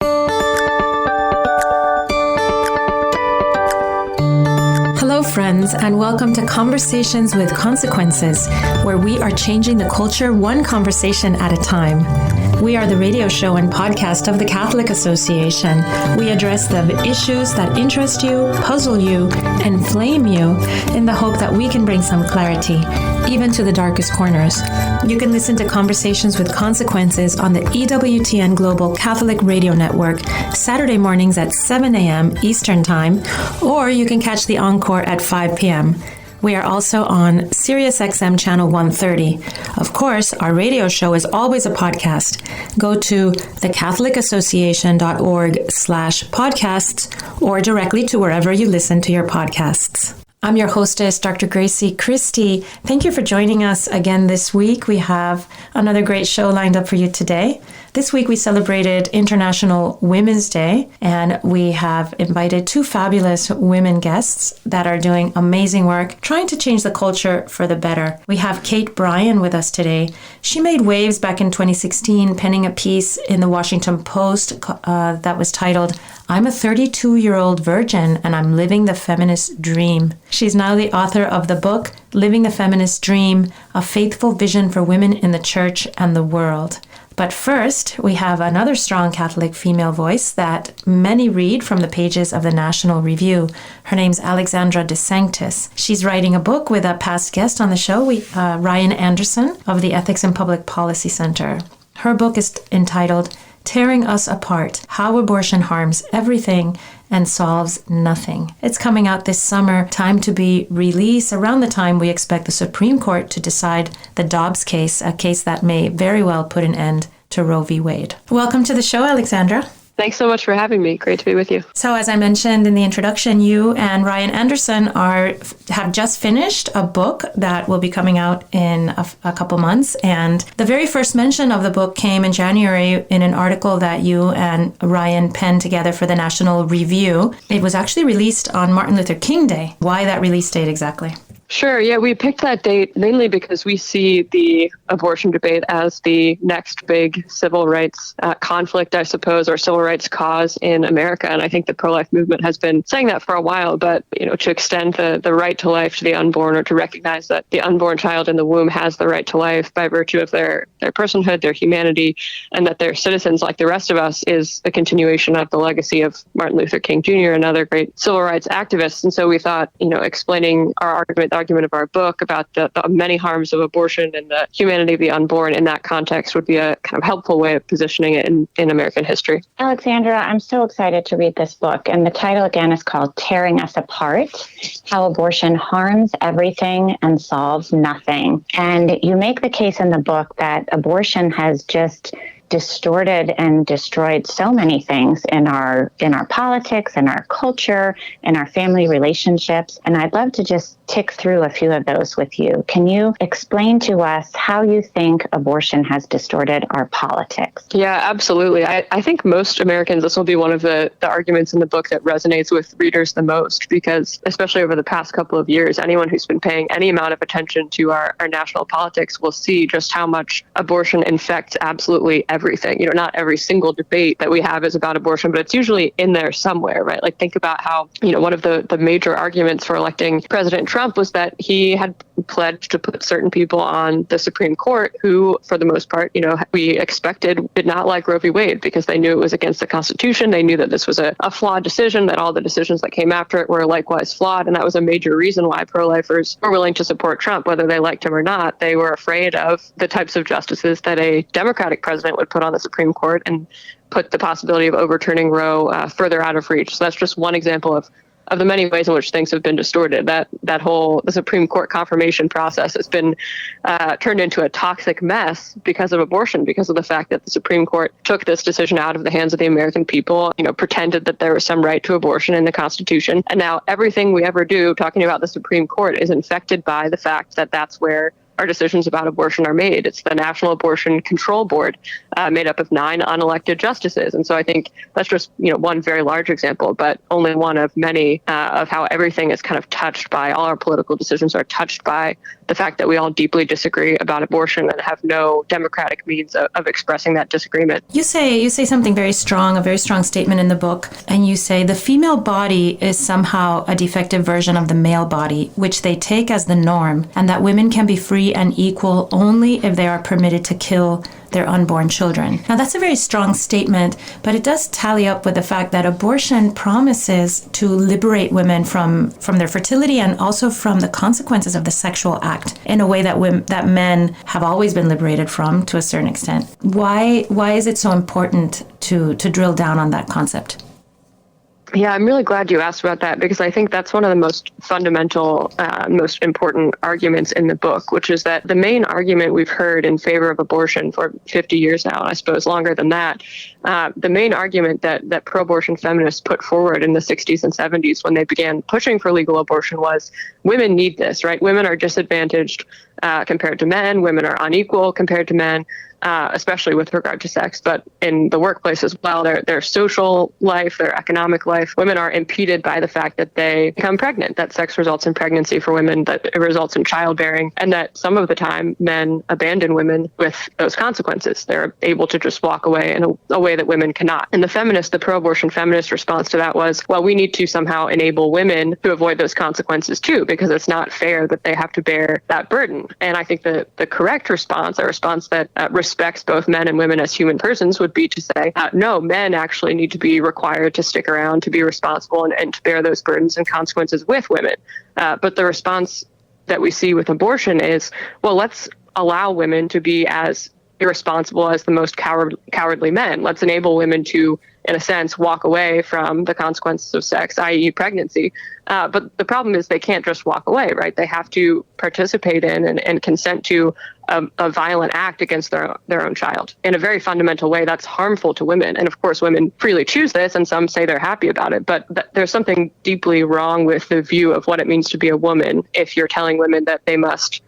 Hello, friends, and welcome to Conversations with Consequences, where we are changing the culture one conversation at a time. We are the radio show and podcast of the Catholic Association. We address the issues that interest you, puzzle you, inflame you, in the hope that we can bring some clarity, even to the darkest corners. You can listen to Conversations with Consequences on the EWTN Global Catholic Radio Network, Saturday mornings at 7 a.m. Eastern Time, or you can catch the encore at 5 p.m. We are also on SiriusXM Channel 130. Of course, our radio show is always a podcast. Go to thecatholicassociation.org/podcasts or directly to wherever you listen to your podcasts. I'm your hostess, Dr. Grazie Christie. Thank you for joining us again this week. We have another great show lined up for you today. This week we celebrated International Women's Day, and we have invited two fabulous women guests that are doing amazing work trying to change the culture for the better. We have Kate Bryan with us today. She made waves back in 2016, penning a piece in the Washington Post that was titled, "I'm a 32-year-old virgin and I'm living the feminist dream." She's now the author of the book, Living the Feminist Dream, A Faithful Vision for Women in the Church and the World. But first, we have another strong Catholic female voice that many read from the pages of the National Review. Her name's Alexandra DeSanctis. She's writing a book with a past guest on the show, Ryan Anderson of the Ethics and Public Policy Center. Her book is entitled Tearing Us Apart, How Abortion Harms Everything and Solves Nothing. It's coming out this summer, time to be released around the time we expect the Supreme Court to decide the Dobbs case, a case that may very well put an end to Roe v. Wade. Welcome to the show, Alexandra. Thanks so much for having me. Great to be with you. So as I mentioned in the introduction, you and Ryan Anderson have just finished a book that will be coming out in a couple months. And the very first mention of the book came in January in an article that you and Ryan penned together for the National Review. It was actually released on Martin Luther King Day. Why that release date exactly? Sure. Yeah, we picked that date mainly because we see the abortion debate as the next big civil rights conflict, I suppose, or civil rights cause in America. And I think the pro-life movement has been saying that for a while. But, to extend the right to life to the unborn, or to recognize that the unborn child in the womb has the right to life by virtue of their personhood, their humanity, and that they're citizens like the rest of us, is a continuation of the legacy of Martin Luther King Jr. and other great civil rights activists. And so we thought, explaining our argument of our book about the many harms of abortion and the humanity of the unborn in that context would be a kind of helpful way of positioning it in American history. Alexandra, I'm so excited to read this book. And the title again is called Tearing Us Apart, How Abortion Harms Everything and Solves Nothing. And you make the case in the book that abortion has just distorted and destroyed so many things in our politics, in our culture, in our family relationships. And I'd love to just tick through a few of those with you. Can you explain to us how you think abortion has distorted our politics? Yeah, absolutely. I think most Americans, this will be one of the arguments in the book that resonates with readers the most, because especially over the past couple of years, anyone who's been paying any amount of attention to our national politics will see just how much abortion infects absolutely everything. Not every single debate that we have is about abortion, but it's usually in there somewhere, right? Like, think about how, one of the major arguments for electing President Trump was that he had pledged to put certain people on the Supreme Court who, for the most part, we expected did not like Roe v. Wade because they knew it was against the Constitution. They knew that this was a flawed decision, that all the decisions that came after it were likewise flawed. And that was a major reason why pro-lifers were willing to support Trump, whether they liked him or not. They were afraid of the types of justices that a Democratic president would put on the Supreme Court and put the possibility of overturning Roe further out of reach. So that's just one example of the many ways in which things have been distorted. The Supreme Court confirmation process has been turned into a toxic mess because of abortion, because of the fact that the Supreme Court took this decision out of the hands of the American people, pretended that there was some right to abortion in the Constitution. And now everything we ever do talking about the Supreme Court is infected by the fact that that's where our decisions about abortion are made. It's the National Abortion Control Board, made up of 9 unelected justices. And so I think that's just, one very large example, but only one of many of how everything is kind of touched by, all our political decisions are touched by the fact that we all deeply disagree about abortion and have no democratic means of expressing that disagreement. You say something very strong, a very strong statement in the book, and you say the female body is somehow a defective version of the male body, which they take as the norm, and that women can be free and equal only if they are permitted to kill their unborn children. Now, that's a very strong statement, but it does tally up with the fact that abortion promises to liberate women from their fertility and also from the consequences of the sexual act in a way that men have always been liberated from to a certain extent. Why is it so important to drill down on that concept? Yeah, I'm really glad you asked about that, because I think that's one of the most fundamental, most important arguments in the book, which is that the main argument we've heard in favor of abortion for 50 years now, and I suppose longer than that, the main argument that pro-abortion feminists put forward in the 60s and 70s when they began pushing for legal abortion was women need this, right? Women are disadvantaged compared to men. Women are unequal compared to men. Especially with regard to sex, but in the workplace as well, their social life, their economic life, women are impeded by the fact that they become pregnant, that sex results in pregnancy for women, that it results in childbearing, and that some of the time men abandon women with those consequences. They're able to just walk away in a way that women cannot. And the pro-abortion feminist response to that was, well, we need to somehow enable women to avoid those consequences too, because it's not fair that they have to bear that burden. And I think the correct response, a response that respects both men and women as human persons, would be to say, no, men actually need to be required to stick around, to be responsible and to bear those burdens and consequences with women. But the response that we see with abortion is, well, let's allow women to be as irresponsible as the most cowardly men. Let's enable women to, in a sense, walk away from the consequences of sex, i.e. pregnancy. But the problem is they can't just walk away, right? They have to participate in and consent to a violent act against their own child. In a very fundamental way, that's harmful to women. And of course, women freely choose this, and some say they're happy about it. But there's something deeply wrong with the view of what it means to be a woman if you're telling women that they must,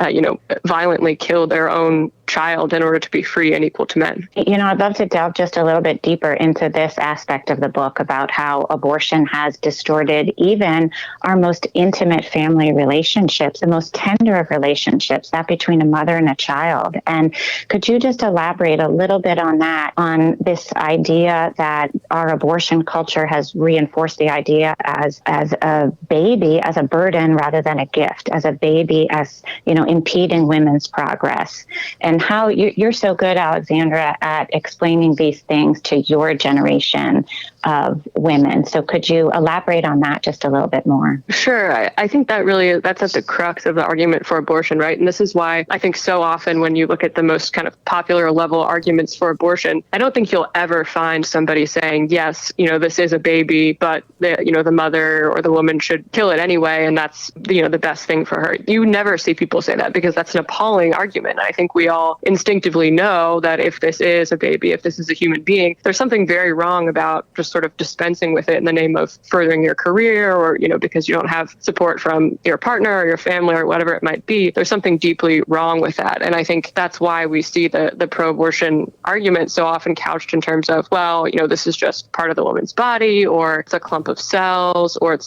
violently kill their own child in order to be free and equal to men. I'd love to delve just a little bit deeper into this aspect of the book about how abortion has distorted even our most intimate family relationships, the most tender of relationships, that between a mother and a child. And could you just elaborate a little bit on that, on this idea that our abortion culture has reinforced the idea as a baby, as a burden rather than a gift, as a baby, as, impeding women's progress, and how you're so good, Alexandra, at explaining these things to your generation of women. So could you elaborate on that just a little bit more? Sure. I think that's at the crux of the argument for abortion, right? And this is why I think so often when you look at the most kind of popular level arguments for abortion, I don't think you'll ever find somebody saying, yes, this is a baby, but the mother or the woman should kill it anyway, and that's the best thing for her. You never see people say that, because that's an appalling argument. I think we all instinctively know that if this is a baby, if this is a human being, there's something very wrong about just sort of dispensing with it in the name of furthering your career, or because you don't have support from your partner or your family or whatever it might be. There's something deeply wrong with that. And I think that's why we see the pro-abortion argument so often couched in terms of, well, this is just part of the woman's body, or it's a clump of cells, or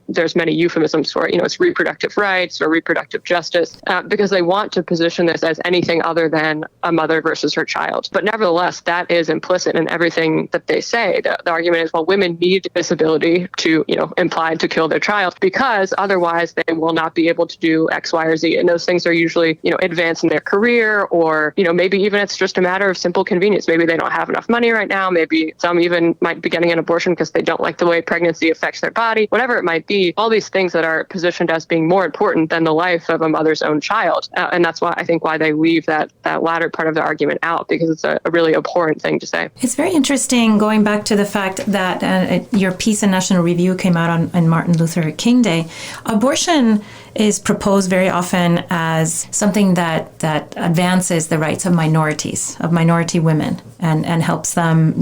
there's many euphemisms for it, it's reproductive rights or reproductive justice, because they want to position this as anything other than a mother versus her child. But nevertheless, that is implicit in everything that they say. The argument is, well, women need this ability to, implied to kill their child, because otherwise they will not be able to do X, Y, or Z. And those things are usually, advancing their career, or, maybe even it's just a matter of simple convenience. Maybe they don't have enough money right now. Maybe some even might be getting an abortion because they don't like the way pregnancy affects their body, whatever it might be. All these things that are positioned as being more important than the life of a mother's own child. And that's why they leave that latter part of the argument out, because it's a really abhorrent thing to say. It's very interesting, going back to the fact that your piece in National Review came out on Martin Luther King Day. Abortion is proposed very often as something that advances the rights of minorities, of minority women, and helps them,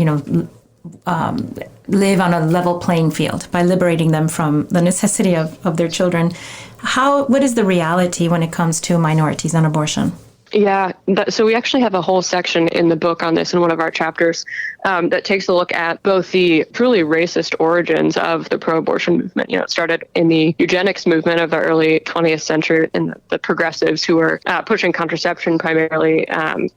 live on a level playing field by liberating them from the necessity of their children. What is the reality when it comes to minorities and abortion? Yeah, so we actually have a whole section in the book on this in one of our chapters that takes a look at both the truly racist origins of the pro-abortion movement. It started in the eugenics movement of the early 20th century and the progressives who were pushing contraception primarily,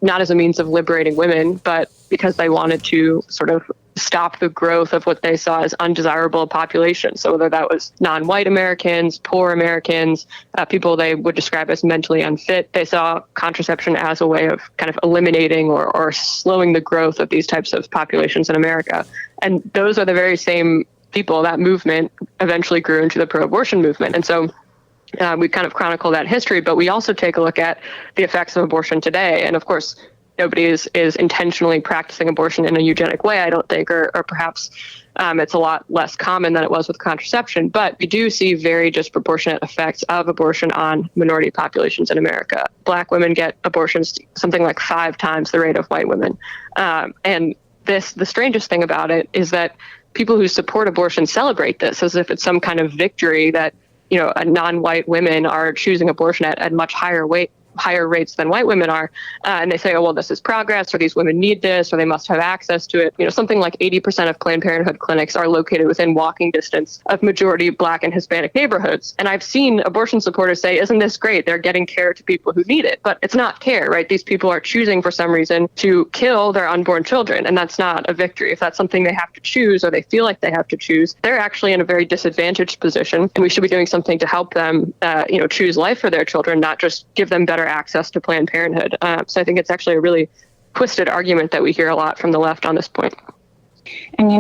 not as a means of liberating women, but because they wanted to sort of stop the growth of what they saw as undesirable populations. So whether that was non-white Americans, poor Americans, people they would describe as mentally unfit, they saw contraception as a way of kind of eliminating or slowing the growth of these types of populations in America. And those are the very same people. That movement eventually grew into the pro-abortion movement. And so we kind of chronicle that history, but we also take a look at the effects of abortion today. And of course, nobody is intentionally practicing abortion in a eugenic way, I don't think, or perhaps it's a lot less common than it was with contraception. But we do see very disproportionate effects of abortion on minority populations in America. Black women get abortions something like 5 times the rate of white women. And the strangest thing about it is that people who support abortion celebrate this as if it's some kind of victory that, non-white women are choosing abortion at much higher rates than white women are. And they say, oh, well, this is progress, or these women need this, or they must have access to it. Something like 80% of Planned Parenthood clinics are located within walking distance of majority Black and Hispanic neighborhoods. And I've seen abortion supporters say, isn't this great? They're getting care to people who need it. But it's not care, right? These people are choosing for some reason to kill their unborn children. And that's not a victory. If that's something they have to choose, or they feel like they have to choose, they're actually in a very disadvantaged position. And we should be doing something to help them, choose life for their children, not just give them better access to Planned Parenthood. So I think it's actually a really twisted argument that we hear a lot from the left on this point. And,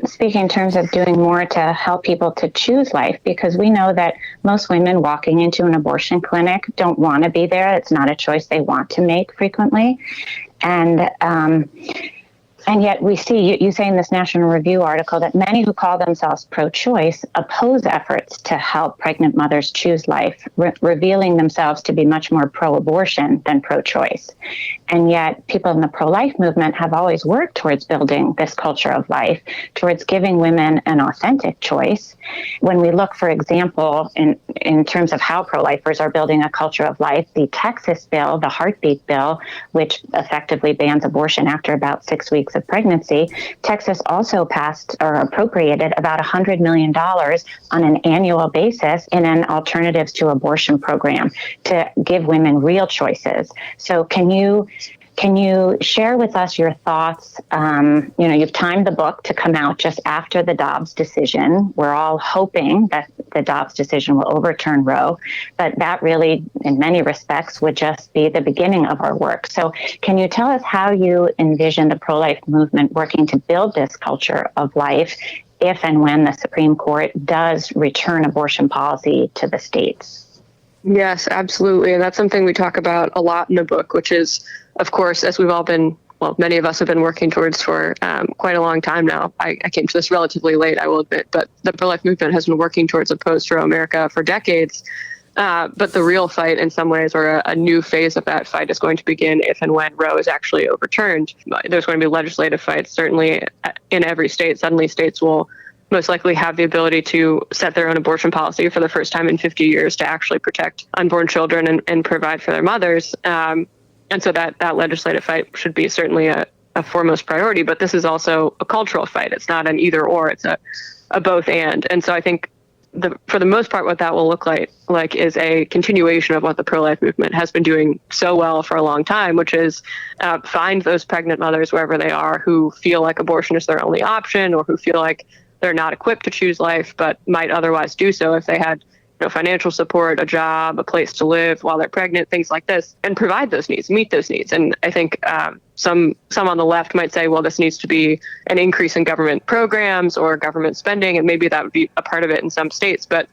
speaking in terms of doing more to help people to choose life, because we know that most women walking into an abortion clinic don't want to be there. It's not a choice they want to make frequently. And yet we see, you say in this National Review article, that many who call themselves pro-choice oppose efforts to help pregnant mothers choose life, revealing themselves to be much more pro-abortion than pro-choice. And yet people in the pro-life movement have always worked towards building this culture of life, towards giving women an authentic choice. When we look, for example, in terms of how pro-lifers are building a culture of life, the Texas bill, the heartbeat bill, which effectively bans abortion after about 6 weeks of pregnancy, Texas also passed or appropriated about $100 million on an annual basis in an alternatives to abortion program to give women real choices. So can you share with us your thoughts? You've timed the book to come out just after the Dobbs decision. We're all hoping that the Dobbs decision will overturn Roe, but that really, in many respects, would just be the beginning of our work. So can you tell us how you envision the pro-life movement working to build this culture of life if and when the Supreme Court does return abortion policy to the states? Yes, absolutely. And that's something we talk about a lot in the book, which is, of course, as we've all been, many of us have been working towards for quite a long time now. I came to this relatively late, I will admit, but the pro-life movement has been working towards a post-Roe America for decades. But the real fight in some ways, or a new phase of that fight, is going to begin if and when Roe is actually overturned. There's going to be legislative fights, certainly in every state. Suddenly states will most likely have the ability to set their own abortion policy for the first time in 50 years to actually protect unborn children and provide for their mothers. And so that legislative fight should be certainly a foremost priority. But this is also a cultural fight. It's not an either or, it's a both and. And so I think for the most part, what that will look like is a continuation of what the pro-life movement has been doing so well for a long time, which is find those pregnant mothers wherever they are who feel like abortion is their only option, or who feel like they're not equipped to choose life, but might otherwise do so if they had financial support, a job, a place to live while they're pregnant, things like this, and provide those needs, meet those needs. And I think some on the left might say, well, this needs to be an increase in government programs or government spending, and maybe that would be a part of it in some states. But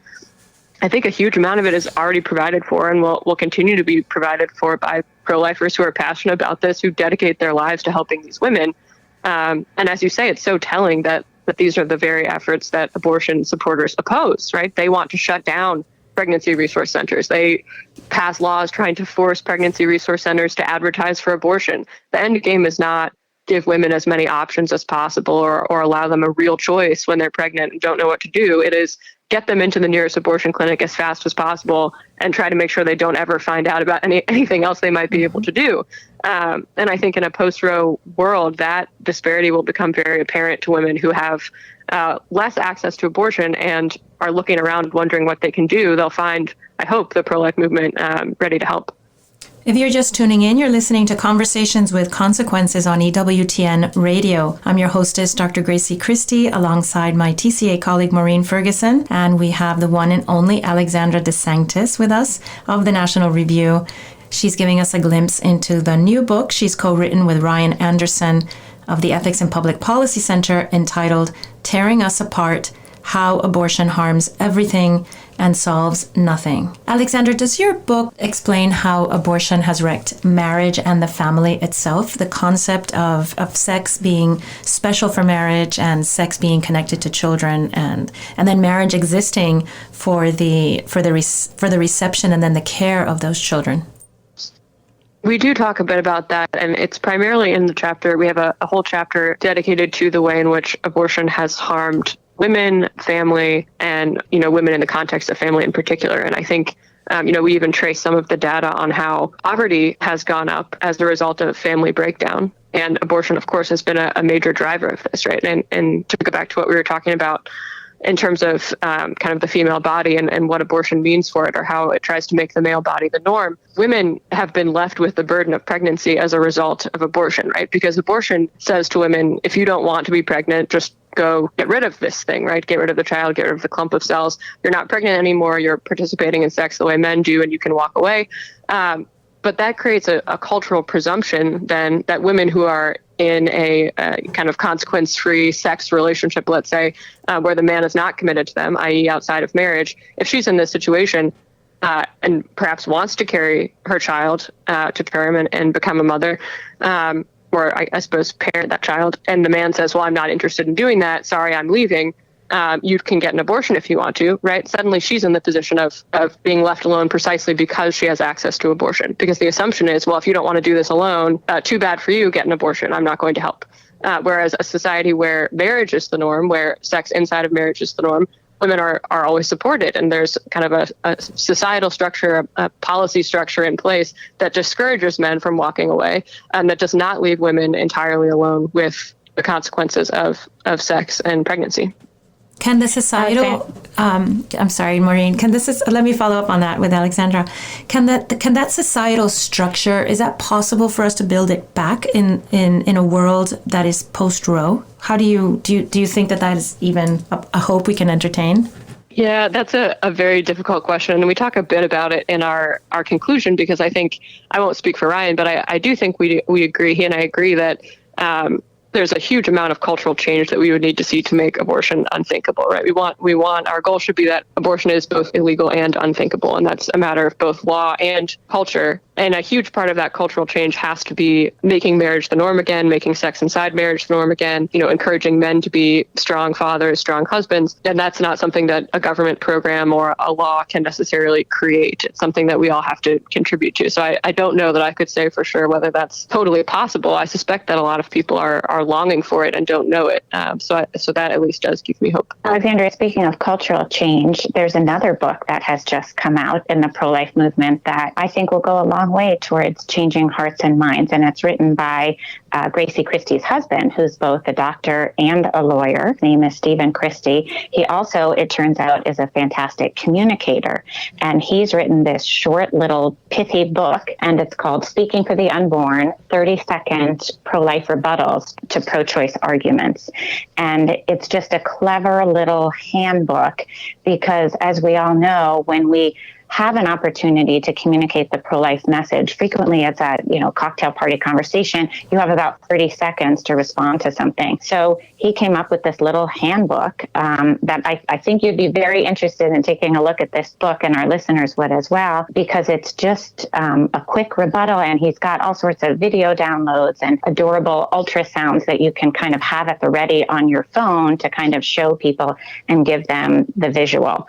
I think a huge amount of it is already provided for and will continue to be provided for by pro-lifers who are passionate about this, who dedicate their lives to helping these women. And as you say, it's so telling that these are the very efforts that abortion supporters oppose, right? They want to shut down pregnancy resource centers. They pass laws trying to force pregnancy resource centers to advertise for abortion. The end game is not give women as many options as possible or allow them a real choice when they're pregnant and don't know what to do. It is get them into the nearest abortion clinic as fast as possible and try to make sure they don't ever find out about anything else they might be able to do. And I think in a post-Roe world, that disparity will become very apparent to women who have less access to abortion and are looking around wondering what they can do. They'll find, I hope, the pro-life movement ready to help. If you're just tuning in, you're listening to Conversations with Consequences on EWTN Radio. I'm your hostess, Dr. Grazie Christie, alongside my TCA colleague, Maureen Ferguson, and we have the one and only Alexandra DeSanctis with us of the National Review. She's giving us a glimpse into the new book she's co-written with Ryan Anderson of the Ethics and Public Policy Center entitled Tearing Us Apart, How Abortion Harms Everything and Solves Nothing. Alexandra, does your book explain how abortion has wrecked marriage and the family itself? The concept of sex being special for marriage and sex being connected to children, and then marriage existing for the reception and then the care of those children. We do talk a bit about that, and it's primarily in the chapter. We have a whole chapter dedicated to the way in which abortion has harmed women, family, and, women in the context of family in particular. And I think, we even trace some of the data on how poverty has gone up as a result of family breakdown. And abortion, of course, has been a major driver of this, right? And to go back to what we were talking about in terms of kind of the female body and what abortion means for it, or how it tries to make the male body the norm, women have been left with the burden of pregnancy as a result of abortion, right? Because abortion says to women, if you don't want to be pregnant, just go get rid of this thing, right? Get rid of the child, get rid of the clump of cells. You're not pregnant anymore. You're participating in sex the way men do, and you can walk away. But that creates a cultural presumption then that women who are in a kind of consequence-free sex relationship, let's say, where the man is not committed to them, i.e. outside of marriage, if she's in this situation and perhaps wants to carry her child to term and become a mother, or I suppose parent that child, and the man says, well, I'm not interested in doing that, sorry, I'm leaving, you can get an abortion if you want to, right? Suddenly she's in the position of being left alone precisely because she has access to abortion. Because the assumption is, well, if you don't want to do this alone, too bad for you, get an abortion. I'm not going to help. Whereas a society where marriage is the norm, where sex inside of marriage is the norm, women are always supported. And there's kind of a societal structure, a policy structure in place that discourages men from walking away and that does not leave women entirely alone with the consequences of sex and pregnancy. Can the societal, I'm sorry, Maureen, let me follow up on that with Alexandra. Can that societal structure, is that possible for us to build it back in a world that is post-Roe? How do you think that is even a hope we can entertain? Yeah, that's a very difficult question. And we talk a bit about it in our conclusion, because I think, I won't speak for Ryan, but I do think we agree, he and I agree that there's a huge amount of cultural change that we would need to see to make abortion unthinkable, right? Our goal should be that abortion is both illegal and unthinkable, and that's a matter of both law and culture. And a huge part of that cultural change has to be making marriage the norm again, making sex inside marriage the norm again, encouraging men to be strong fathers, strong husbands. And that's not something that a government program or a law can necessarily create. It's something that we all have to contribute to. So I don't know that I could say for sure whether that's totally possible. I suspect that a lot of people are longing for it and don't know it. So that at least does give me hope. Alexandra, speaking of cultural change, there's another book that has just come out in the pro-life movement that I think will go a long way towards changing hearts and minds. And it's written by Grazie Christie's husband, who's both a doctor and a lawyer. His name is Stephen Christie. He also, it turns out, is a fantastic communicator. And he's written this short little pithy book, and it's called Speaking for the Unborn, 30-Second Pro-Life Rebuttals to Pro-Choice Arguments. And it's just a clever little handbook because, as we all know, when we have an opportunity to communicate the pro-life message, frequently it's a cocktail party conversation, you have about 30 seconds to respond to something. So he came up with this little handbook that I think you'd be very interested in taking a look at this book, and our listeners would as well, because it's just a quick rebuttal, and he's got all sorts of video downloads and adorable ultrasounds that you can kind of have at the ready on your phone to kind of show people and give them the visual.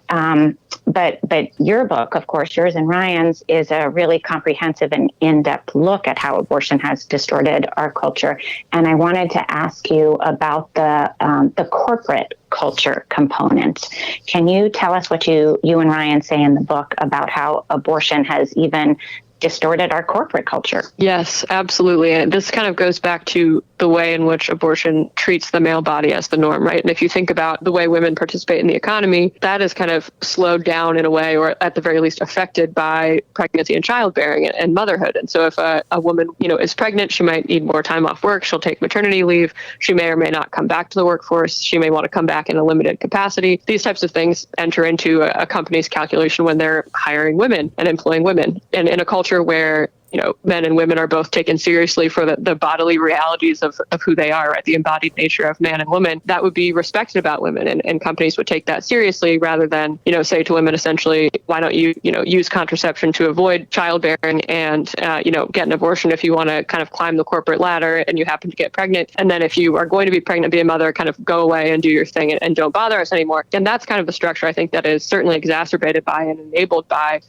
But your book, of course, yours and Ryan's, is a really comprehensive and in-depth look at how abortion has distorted our culture. And I wanted to ask you about the corporate culture component. Can you tell us what you and Ryan say in the book about how abortion has even distorted our corporate culture? Yes, absolutely. And this kind of goes back to the way in which abortion treats the male body as the norm, right? And if you think about the way women participate in the economy, that is kind of slowed down in a way, or at the very least affected by pregnancy and childbearing and motherhood. And so if a woman, is pregnant, she might need more time off work. She'll take maternity leave. She may or may not come back to the workforce. She may want to come back in a limited capacity. These types of things enter into a company's calculation when they're hiring women and employing women. And in a culture where men and women are both taken seriously for the bodily realities of who they are, right? The embodied nature of man and woman, that would be respected about women, and companies would take that seriously rather than, say to women essentially, why don't you, use contraception to avoid childbearing and, get an abortion if you want to kind of climb the corporate ladder and you happen to get pregnant. And then if you are going to be pregnant, be a mother, kind of go away and do your thing and don't bother us anymore. And that's kind of the structure I think that is certainly exacerbated by and enabled by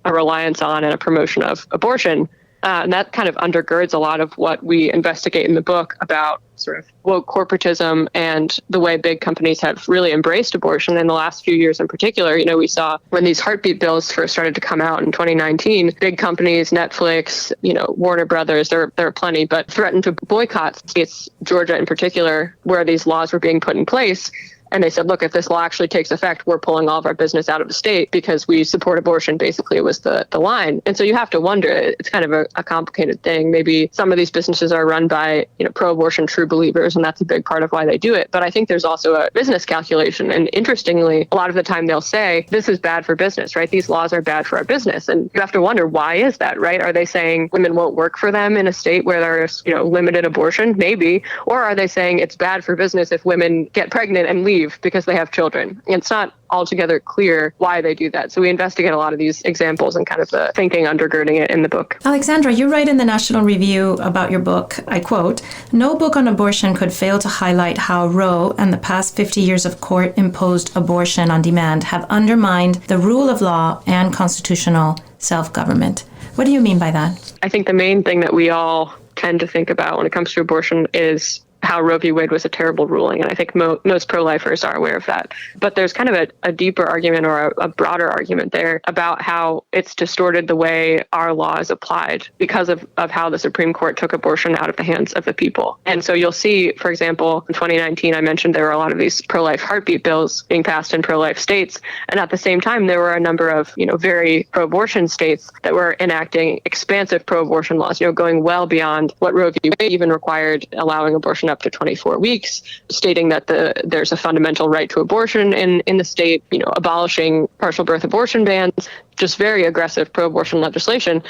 a reliance on and a promotion of abortion. And that kind of undergirds a lot of what we investigate in the book about sort of woke corporatism and the way big companies have really embraced abortion in the last few years in particular. We saw when these heartbeat bills first started to come out in 2019, big companies, Netflix, Warner Brothers, there are plenty, but threatened to boycott states, Georgia in particular, where these laws were being put in place. And they said, look, if this law actually takes effect, we're pulling all of our business out of the state because we support abortion, basically, was the line. And so you have to wonder, it's kind of a complicated thing. Maybe some of these businesses are run by, pro-abortion true believers, and that's a big part of why they do it. But I think there's also a business calculation. And interestingly, a lot of the time they'll say, this is bad for business, right? These laws are bad for our business. And you have to wonder, why is that, right? Are they saying women won't work for them in a state where there's, limited abortion? Maybe. Or are they saying it's bad for business if women get pregnant and leave because they have children? It's not altogether clear why they do that. So we investigate a lot of these examples and kind of the thinking undergirding it in the book. Alexandra, you write in the National Review about your book, I quote, "No book on abortion could fail to highlight how Roe and the past 50 years of court-imposed abortion on demand have undermined the rule of law and constitutional self-government." What do you mean by that? I think the main thing that we all tend to think about when it comes to abortion is how Roe v. Wade was a terrible ruling. And I think most pro-lifers are aware of that. But there's kind of a deeper argument or a broader argument there about how it's distorted the way our law is applied because of how the Supreme Court took abortion out of the hands of the people. And so you'll see, for example, in 2019, I mentioned there were a lot of these pro-life heartbeat bills being passed in pro-life states. And at the same time, there were a number of, very pro-abortion states that were enacting expansive pro-abortion laws, going well beyond what Roe v. Wade even required, allowing abortion up to 24 weeks, stating that there's a fundamental right to abortion in the state, abolishing partial birth abortion bans, just very aggressive pro-abortion legislation.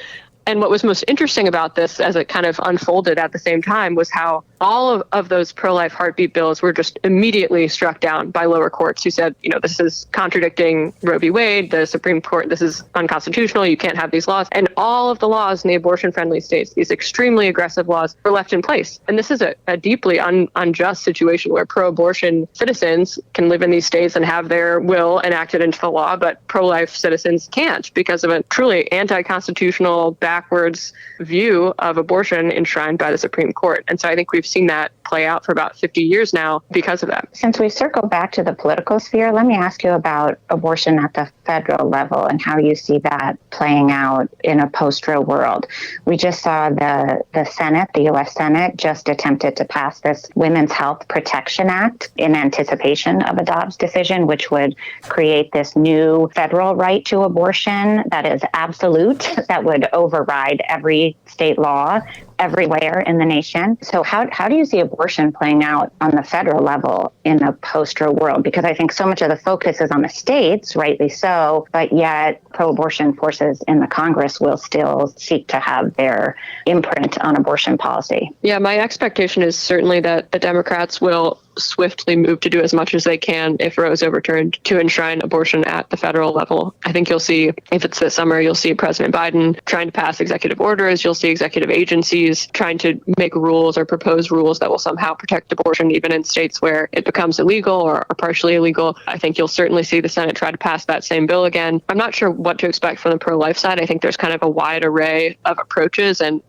And what was most interesting about this as it kind of unfolded at the same time was how all of those pro-life heartbeat bills were just immediately struck down by lower courts who said, this is contradicting Roe v. Wade, the Supreme Court, this is unconstitutional, you can't have these laws. And all of the laws in the abortion-friendly states, these extremely aggressive laws, were left in place. And this is a deeply unjust situation where pro-abortion citizens can live in these states and have their will enacted into the law, but pro-life citizens can't because of a truly anti-constitutional, backwards view of abortion enshrined by the Supreme Court. And so I think we've seen that play out for about 50 years now because of that. Since we circle back to the political sphere, let me ask you about abortion at the federal level and how you see that playing out in a post-Roe world. We just saw the Senate, the U.S. Senate, just attempted to pass this Women's Health Protection Act in anticipation of a Dobbs decision, which would create this new federal right to abortion that is absolute, that would override every state law everywhere in the nation. So how do you see abortion playing out on the federal level in a post-Roe world? Because I think so much of the focus is on the states, rightly so, but yet pro-abortion forces in the Congress will still seek to have their imprint on abortion policy. Yeah, my expectation is certainly that the Democrats will swiftly move to do as much as they can if Roe is overturned to enshrine abortion at the federal level. I think you'll see, if it's this summer, you'll see President Biden trying to pass executive orders. You'll see executive agencies parties trying to make rules or propose rules that will somehow protect abortion, even in states where it becomes illegal or partially illegal. I think you'll certainly see the Senate try to pass that same bill again. I'm not sure what to expect from the pro-life side. I think there's kind of a wide array of approaches, and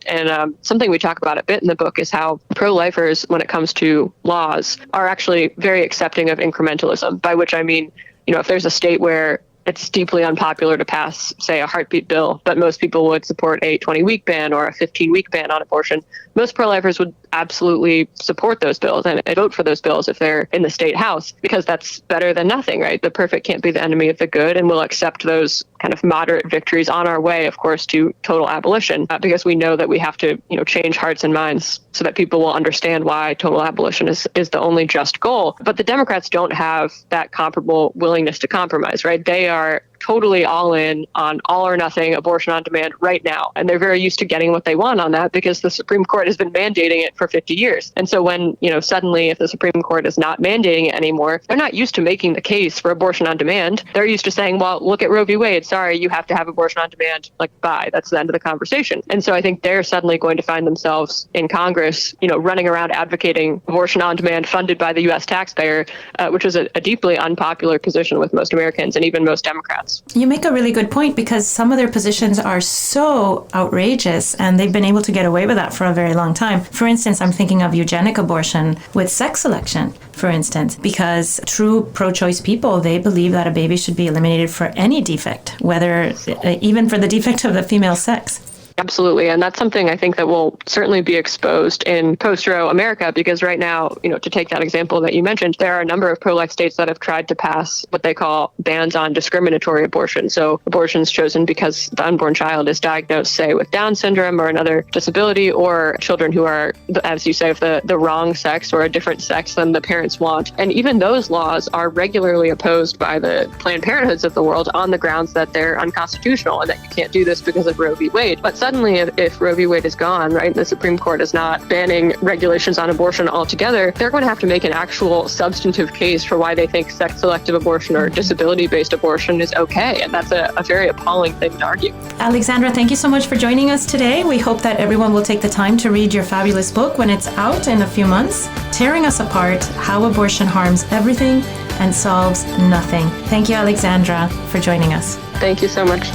something we talk about a bit in the book is how pro-lifers, when it comes to laws, are actually very accepting of incrementalism, by which I mean, if there's a state where it's deeply unpopular to pass, say, a heartbeat bill, but most people would support a 20-week ban or a 15-week ban on abortion, most pro-lifers would absolutely support those bills and vote for those bills if they're in the state house, because that's better than nothing, right? The perfect can't be the enemy of the good, and we'll accept those kind of moderate victories on our way, of course, to total abolition, because we know that we have to, change hearts and minds so that people will understand why total abolition is the only just goal. But the Democrats don't have that comparable willingness to compromise, right? They are totally all in on all or nothing abortion on demand right now. And they're very used to getting what they want on that because the Supreme Court has been mandating it for 50 years. And so when, suddenly if the Supreme Court is not mandating it anymore, they're not used to making the case for abortion on demand. They're used to saying, well, look at Roe v. Wade. Sorry, you have to have abortion on demand. Bye. That's the end of the conversation. And so I think they're suddenly going to find themselves in Congress, running around advocating abortion on demand funded by the U.S. taxpayer, which is a deeply unpopular position with most Americans and even most Democrats. You make a really good point, because some of their positions are so outrageous and they've been able to get away with that for a very long time. For instance, I'm thinking of eugenic abortion with sex selection, for instance, because true pro-choice people, they believe that a baby should be eliminated for any defect, whether even for the defect of the female sex. Absolutely. And that's something I think that will certainly be exposed in post-Roe America, because right now, to take that example that you mentioned, there are a number of pro-life states that have tried to pass what they call bans on discriminatory abortion. So abortions chosen because the unborn child is diagnosed, say, with Down syndrome or another disability, or children who are, as you say, of the wrong sex or a different sex than the parents want. And even those laws are regularly opposed by the Planned Parenthoods of the world on the grounds that they're unconstitutional and that you can't do this because of Roe v. Wade. But suddenly, if Roe v. Wade is gone, right, the Supreme Court is not banning regulations on abortion altogether, they're going to have to make an actual substantive case for why they think sex-selective abortion or disability-based abortion is okay. And that's a very appalling thing to argue. Alexandra, thank you so much for joining us today. We hope that everyone will take the time to read your fabulous book when it's out in a few months, Tearing Us Apart, How Abortion Harms Everything and Solves Nothing. Thank you, Alexandra, for joining us. Thank you so much.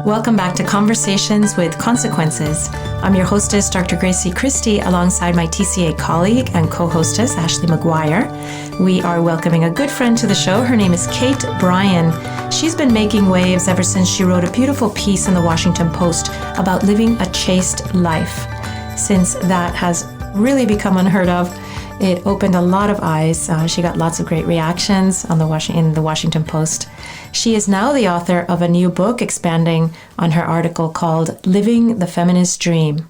Welcome back to Conversations with Consequences. I'm your hostess, Dr. Grazie Christie, alongside my TCA colleague and co-hostess, Ashley McGuire. We are welcoming a good friend to the show. Her name is Kate Bryan. She's been making waves ever since she wrote a beautiful piece in the Washington Post about living a chaste life. Since that has really become unheard of, it opened a lot of eyes. She got lots of great reactions in the Washington Post. She is now the author of a new book expanding on her article called Living the Feminist Dream.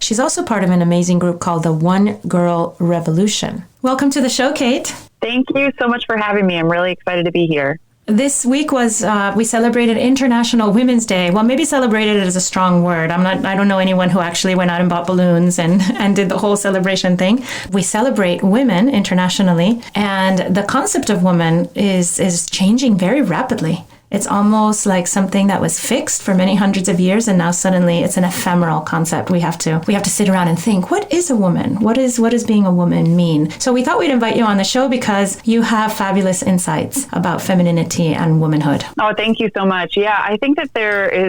She's also part of an amazing group called the One Girl Revolution. Welcome to the show, Kate. Thank you so much for having me. I'm really excited to be here. This week we celebrated International Women's Day. Well, maybe celebrated is a strong word. I don't know anyone who actually went out and bought balloons and did the whole celebration thing. We celebrate women internationally, and the concept of woman is changing very rapidly. It's almost like something that was fixed for many hundreds of years, and now suddenly it's an ephemeral concept. We have to sit around and think, what is a woman? What does being a woman mean? So we thought we'd invite you on the show because you have fabulous insights about femininity and womanhood. Oh, thank you so much. Yeah, I think that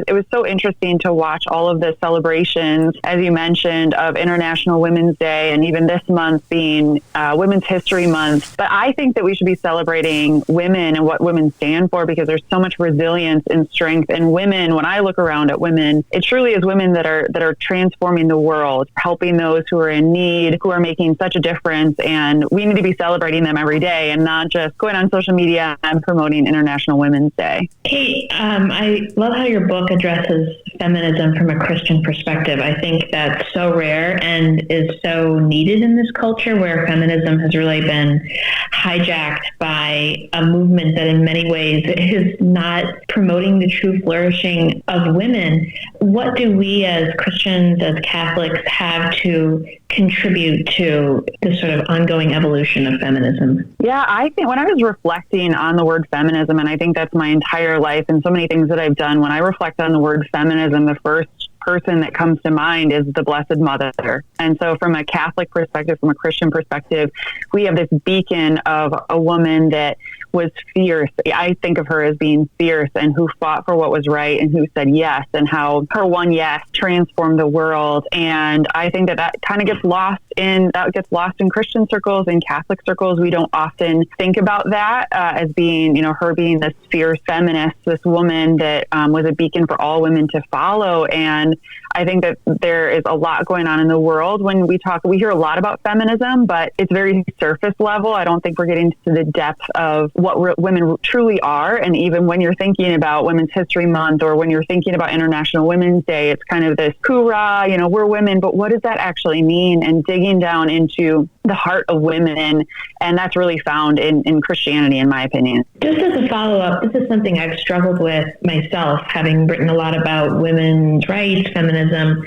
it was so interesting to watch all of the celebrations, as you mentioned, of International Women's Day, and even this month being Women's History Month. But I think that we should be celebrating women and what women stand for, because there's so much resilience and strength in women. When I look around at women, it truly is women that are transforming the world, helping those who are in need, who are making such a difference. And we need to be celebrating them every day and not just going on social media and promoting International Women's Day. Kate, I love how your book addresses feminism from a Christian perspective. I think that's so rare and is so needed in this culture where feminism has really been hijacked by a movement that in many ways is not promoting the true flourishing of women. What do we as Christians, as Catholics, have to contribute to this sort of ongoing evolution of feminism? Yeah, I think when I was reflecting on the word feminism, and I think that's my entire life and so many things that I've done, when I reflect on the word feminism, the first person that comes to mind is the Blessed Mother. And so from a Catholic perspective, from a Christian perspective, we have this beacon of a woman that was fierce. I think of her as being fierce and who fought for what was right and who said yes, and how her one yes transformed the world. And I think that kind of gets lost in Christian circles and Catholic circles. We don't often think about that as being, her being this fierce feminist, this woman that was a beacon for all women to follow. And I think that there is a lot going on in the world when we hear a lot about feminism, but it's very surface level. I don't think we're getting to the depth of what women truly are. And even when you're thinking about Women's History Month, or when you're thinking about International Women's Day, it's kind of this hoorah, we're women, but what does that actually mean? And digging down into the heart of women. And that's really found in Christianity, in my opinion. Just as a follow-up, this is something I've struggled with myself, having written a lot about women's rights, feminism,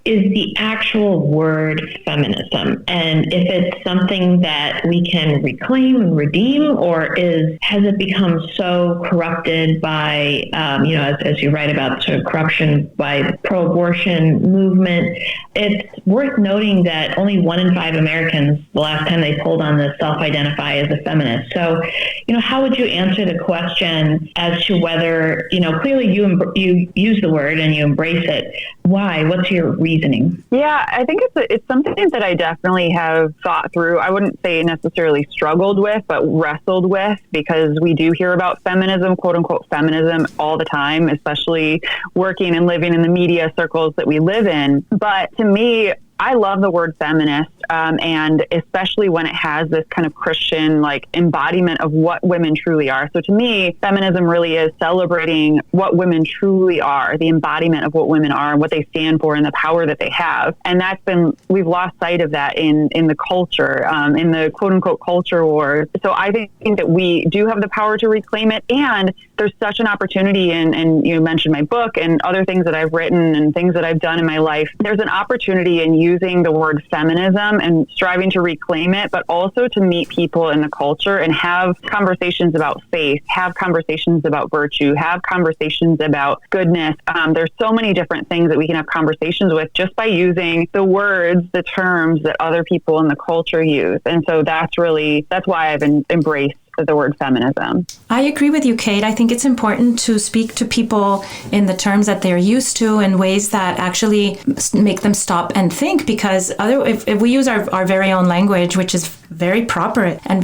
is the actual word feminism. And if it's something that we can reclaim and redeem, or has it become so corrupted by, as you write about, sort of corruption by the pro-abortion movement. It's worth noting that only 1 in 5 Americans, the last time they polled on this, self-identify as a feminist. So, how would you answer the question as to whether, clearly you use the word and you embrace it. Why? What's your reasoning? Yeah, I think it's something that I definitely have thought through. I wouldn't say necessarily struggled with, but wrestled with, because we do hear about feminism, quote unquote feminism, all the time, especially working and living in the media circles that we live in. But to me, I love the word feminist, and especially when it has this kind of Christian embodiment of what women truly are. So to me, feminism really is celebrating what women truly are, the embodiment of what women are and what they stand for and the power that they have. And we've lost sight of that in the culture, in the quote unquote culture wars. So I think that we do have the power to reclaim it. And there's such an opportunity, and you mentioned my book and other things that I've written and things that I've done in my life. There's an opportunity in using the word feminism and striving to reclaim it, but also to meet people in the culture and have conversations about faith, have conversations about virtue, have conversations about goodness. There's so many different things that we can have conversations with just by using the words, the terms that other people in the culture use. And so that's why I've embraced the word feminism. I agree with you, Kate. I think it's important to speak to people in the terms that they're used to, in ways that actually make them stop and think, because if we use our very own language, which is very proper and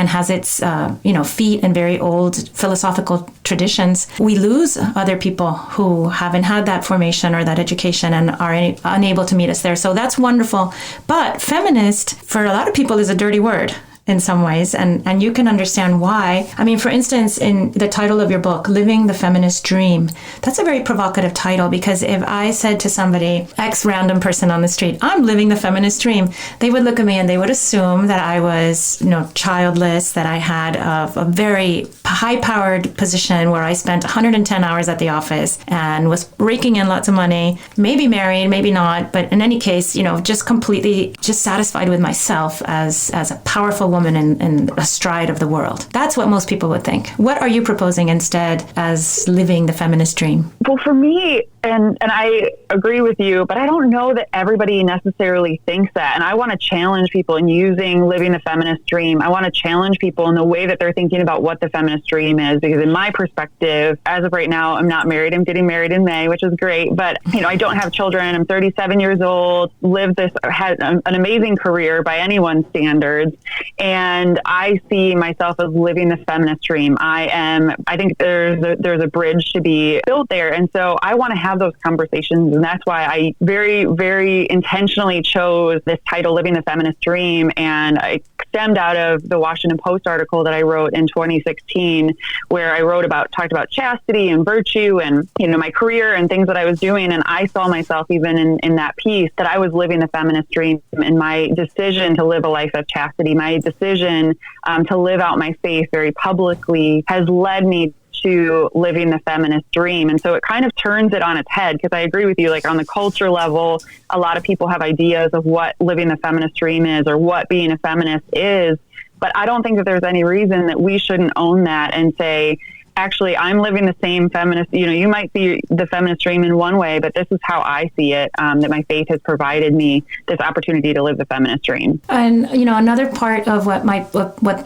has its feet in very old philosophical traditions, we lose other people who haven't had that formation or that education and are unable to meet us there. So that's wonderful. But feminist, for a lot of people, is a dirty word in some ways, and you can understand why. I mean, for instance, in the title of your book, Living the Feminist Dream, that's a very provocative title, because if I said to somebody, X random person on the street, I'm living the feminist dream, they would look at me and they would assume that I was, childless, that I had a very high-powered position where I spent 110 hours at the office and was raking in lots of money, maybe married, maybe not, but in any case, just completely satisfied with myself as a powerful woman in astride of the world. That's what most people would think. What are you proposing instead as living the feminist dream? Well, for me, and I agree with you, but I don't know that everybody necessarily thinks that. And I want to challenge people in using living the feminist dream. I want to challenge people in the way that they're thinking about what the feminist dream is, because in my perspective, as of right now, I'm not married. I'm getting married in May, which is great. But, I don't have children. I'm 37 years old, had an amazing career by anyone's standards. And I see myself as living the feminist dream. I think there's a bridge to be built there. And so I want to have those conversations. And that's why I very, very intentionally chose this title, Living the Feminist Dream. And I stemmed out of the Washington Post article that I wrote in 2016, where I talked about chastity and virtue and, my career and things that I was doing. And I saw myself even in that piece that I was living the feminist dream, and my decision to live a life of chastity, my decision to live out my faith very publicly has led me to Living the Feminist Dream. And so it kind of turns it on its head, because I agree with you, like on the culture level, a lot of people have ideas of what living the feminist dream is or what being a feminist is. But I don't think that there's any reason that we shouldn't own that and say, actually, I'm living the same feminist, you might see the feminist dream in one way, but this is how I see it, that my faith has provided me this opportunity to live the feminist dream. And, another part of what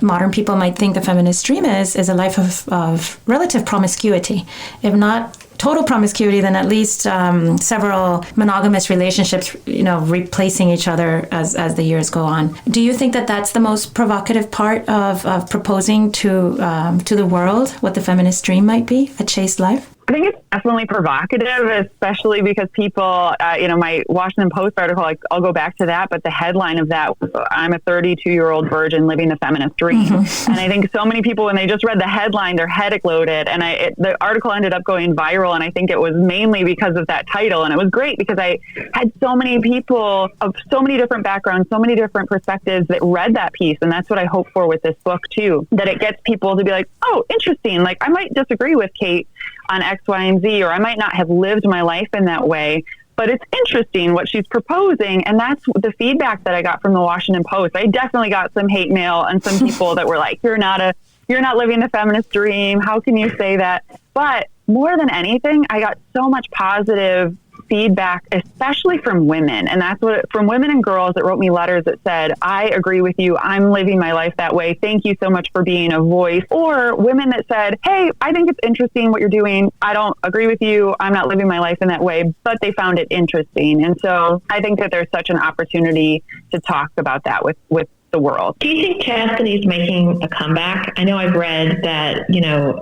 modern people might think the feminist dream is a life of relative promiscuity. If not total promiscuity, then at least several monogamous relationships, replacing each other as the years go on. Do you think that that's the most provocative part of proposing to the world what the feminist dream might be, a chaste life? I think it's definitely provocative, especially because people, my Washington Post article, I'll go back to that, but the headline of that was, I'm a 32-year-old virgin living the feminist dream. Mm-hmm. And I think so many people, when they just read the headline, their head exploded. And the article ended up going viral. And I think it was mainly because of that title. And it was great because I had so many people of so many different backgrounds, so many different perspectives that read that piece. And that's what I hope for with this book too, that it gets people to be like, oh, interesting. Like I might disagree with Kate on X, Y, and Z, or I might not have lived my life in that way, but it's interesting what she's proposing. And that's the feedback that I got from the Washington Post. I definitely got some hate mail and some people that were like, you're not living the feminist dream. How can you say that? But more than anything, I got so much positive feedback, especially from women. And that's from women and girls that wrote me letters that said, I agree with you. I'm living my life that way. Thank you so much for being a voice. Or women that said, hey, I think it's interesting what you're doing. I don't agree with you. I'm not living my life in that way, but they found it interesting. And so I think that there's such an opportunity to talk about that with the world. Do you think chastity is making a comeback? I know I've read that,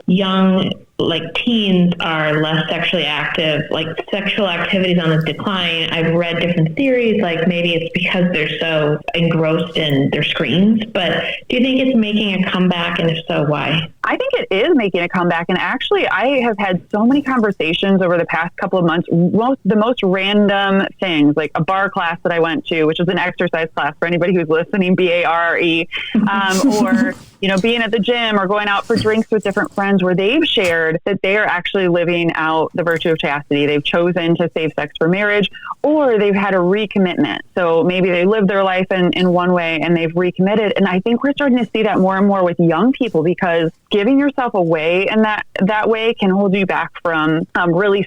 young teens are less sexually active, sexual activity is on the decline. I've read different theories, maybe it's because they're so engrossed in their screens, but do you think it's making a comeback, and if so, why? I think it is making a comeback. And actually, I have had so many conversations over the past couple of months, the most random things, like a bar class that I went to, which is an exercise class for anybody who's listening, BARE, or, being at the gym or going out for drinks with different friends where they've shared that they are actually living out the virtue of chastity. They've chosen to save sex for marriage, or they've had a recommitment. So maybe they lived their life in one way and they've recommitted. And I think we're starting to see that more and more with young people, because giving yourself away in that way can hold you back from really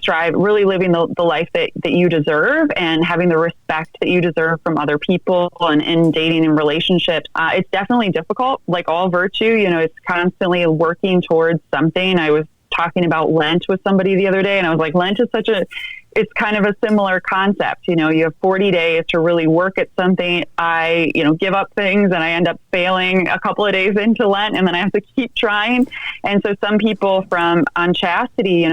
living the life that you deserve and having the respect that you deserve from other people and in dating and relationships. It's definitely difficult, like all virtue, it's constantly working towards something. I was talking about Lent with somebody the other day, and I was like, Lent is it's kind of a similar concept. You have 40 days to really work at something. I, give up things and I end up failing a couple of days into Lent, and then I have to keep trying. And so some people on chastity,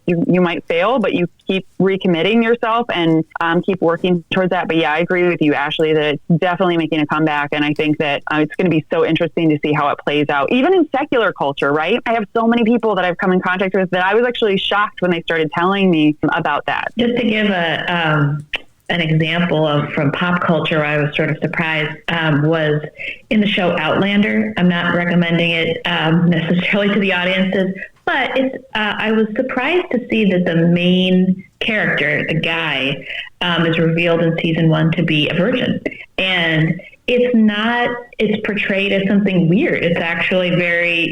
you might fail, but you keep recommitting yourself and keep working towards that. But yeah, I agree with you, Ashley, that it's definitely making a comeback. And I think that it's going to be so interesting to see how it plays out, even in secular culture, right? I have so many people that I've come in contact with that I was actually shocked when they started telling me about that. Just to give an example from pop culture, I was sort of surprised, was in the show Outlander. I'm not recommending it necessarily to the audiences, but I was surprised to see that the main character, the guy, is revealed in season 1 to be a virgin. And it's portrayed as something weird. It's actually very,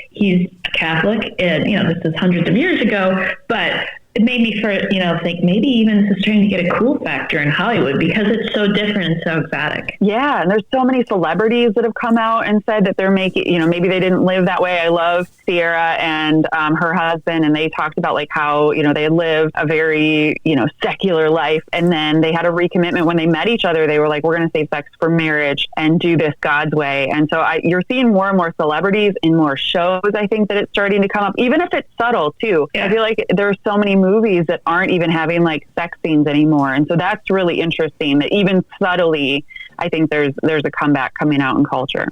he's a Catholic, and, this is hundreds of years ago, but it made me think maybe even this is trying to get a cool factor in Hollywood because it's so different and so exotic. Yeah. And there's so many celebrities that have come out and said that they're making, maybe they didn't live that way. I love Sierra and her husband, and they talked about how, they had lived a very, secular life. And then they had a recommitment when they met each other. They were like, we're going to save sex for marriage and do this God's way. And so you're seeing more and more celebrities in more shows. I think that it's starting to come up, even if it's subtle too. Yeah. I feel like there's so many movies that aren't even having sex scenes anymore. And so that's really interesting that even subtly, I think there's a comeback coming out in culture.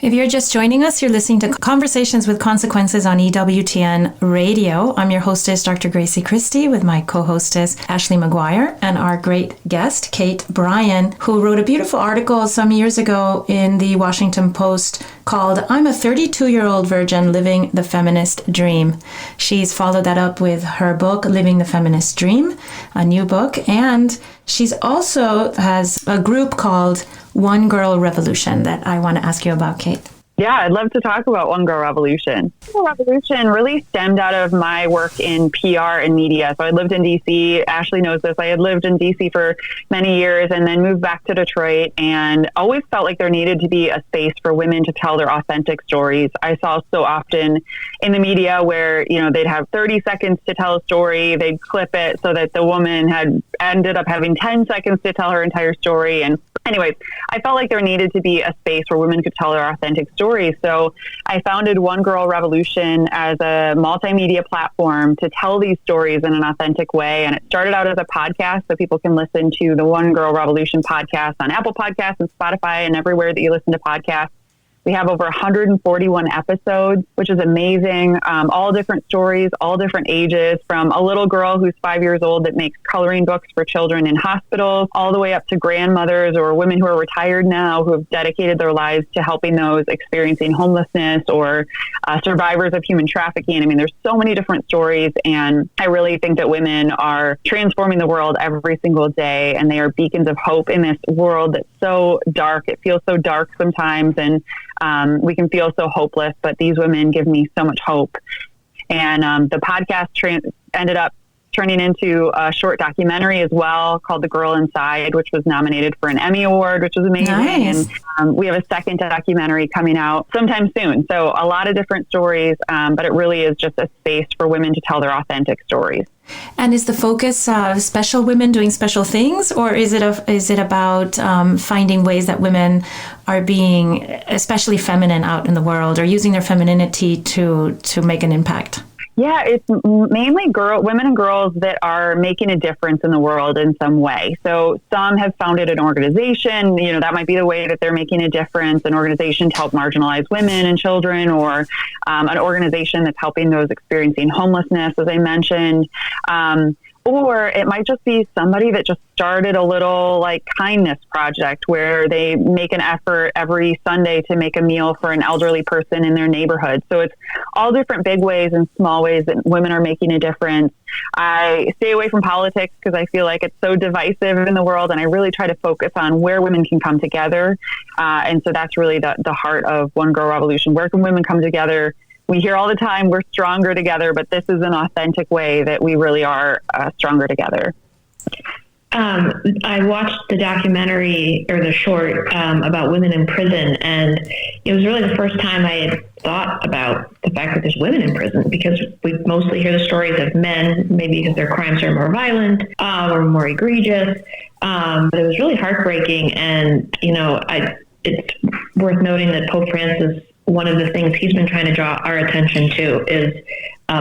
If you're just joining us, you're listening to Conversations with Consequences on EWTN Radio. I'm your hostess, Dr. Grazie Christie, with my co-hostess, Ashley McGuire, and our great guest, Kate Bryan, who wrote a beautiful article some years ago in the Washington Post called I'm a 32-year-old virgin living the feminist dream. She's followed that up with her book, Living the Feminist Dream, a new book, and she's also has a group called One Girl Revolution that I want to ask you about, Kate. Yeah, I'd love to talk about One Girl Revolution. One Girl Revolution really stemmed out of my work in PR and media. So I lived in DC. Ashley knows this. I had lived in DC for many years and then moved back to Detroit, and always felt like there needed to be a space for women to tell their authentic stories. I saw so often in the media where, they'd have 30 seconds to tell a story. They'd clip it so that the woman had ended up having 10 seconds to tell her entire story. And anyways, I felt like there needed to be a space where women could tell their authentic stories. So I founded One Girl Revolution as a multimedia platform to tell these stories in an authentic way. And it started out as a podcast, so people can listen to the One Girl Revolution podcast on Apple Podcasts and Spotify and everywhere that you listen to podcasts. We have over 141 episodes, which is amazing. All different stories, all different ages, from a little girl who's 5 years old that makes coloring books for children in hospitals, all the way up to grandmothers or women who are retired now who have dedicated their lives to helping those experiencing homelessness or survivors of human trafficking. I mean, there's so many different stories, and I really think that women are transforming the world every single day, and they are beacons of hope in this world that's so dark. It feels so dark sometimes, and we can feel so hopeless, but these women give me so much hope. And the podcast ended up turning into a short documentary as well called The Girl Inside, which was nominated for an Emmy-award, which was amazing. Nice. And we have a second documentary coming out sometime soon. So a lot of different stories, but it really is just a space for women to tell their authentic stories. And is the focus special women doing special things, or is it about finding ways that women are being especially feminine out in the world, or using their femininity to make an impact? Yeah, it's mainly women and girls that are making a difference in the world in some way. So some have founded an organization, that might be the way that they're making a difference, an organization to help marginalized women and children, or an organization that's helping those experiencing homelessness, as I mentioned. Or it might just be somebody that just started a little kindness project where they make an effort every Sunday to make a meal for an elderly person in their neighborhood. So it's all different big ways and small ways that women are making a difference. I stay away from politics because I feel like it's so divisive in the world, and I really try to focus on where women can come together. And so that's really the heart of One Girl Revolution. Where can women come together? We hear all the time, we're stronger together, but this is an authentic way that we really are stronger together. I watched the documentary, or the short, about women in prison, and it was really the first time I had thought about the fact that there's women in prison, because we mostly hear the stories of men, maybe because their crimes are more violent or more egregious, but it was really heartbreaking. And, it's worth noting that Pope Francis, one of the things he's been trying to draw our attention to is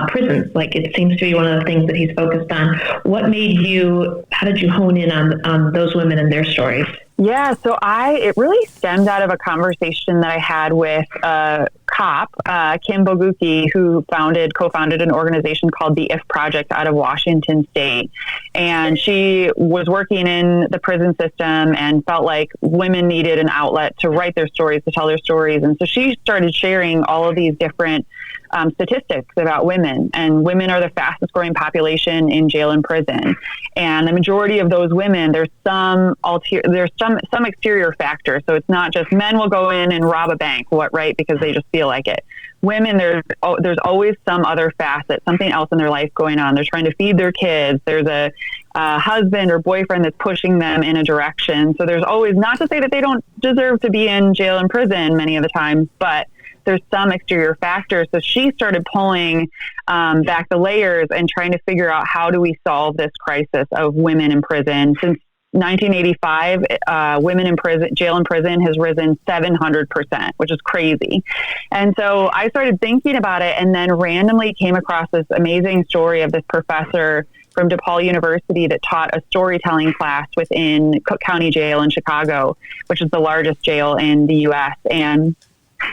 prisons. It seems to be one of the things that he's focused on. How did you hone in on those women and their stories? Yeah, so it really stemmed out of a conversation that I had with a cop, Kim Bogucki, who co-founded an organization called the IF Project out of Washington State. And she was working in the prison system and felt like women needed an outlet to write their stories, to tell their stories. And so she started sharing all of these different statistics about women, and women are the fastest growing population in jail and prison. And the majority of those women, there's some exterior factor. So it's not just men will go in and rob a bank, right? Because they just feel like it. Women, there's always some other facet, something else in their life going on. They're trying to feed their kids. There's a husband or boyfriend that's pushing them in a direction. So there's always, not to say that they don't deserve to be in jail and prison many of the time, but there's some exterior factors. So she started pulling back the layers and trying to figure out, how do we solve this crisis of women in prison? Since 1985, women in prison, jail and prison has risen 700%, which is crazy. And so I started thinking about it, and then randomly came across this amazing story of this professor from DePaul University that taught a storytelling class within Cook County Jail in Chicago, which is the largest jail in the U.S. And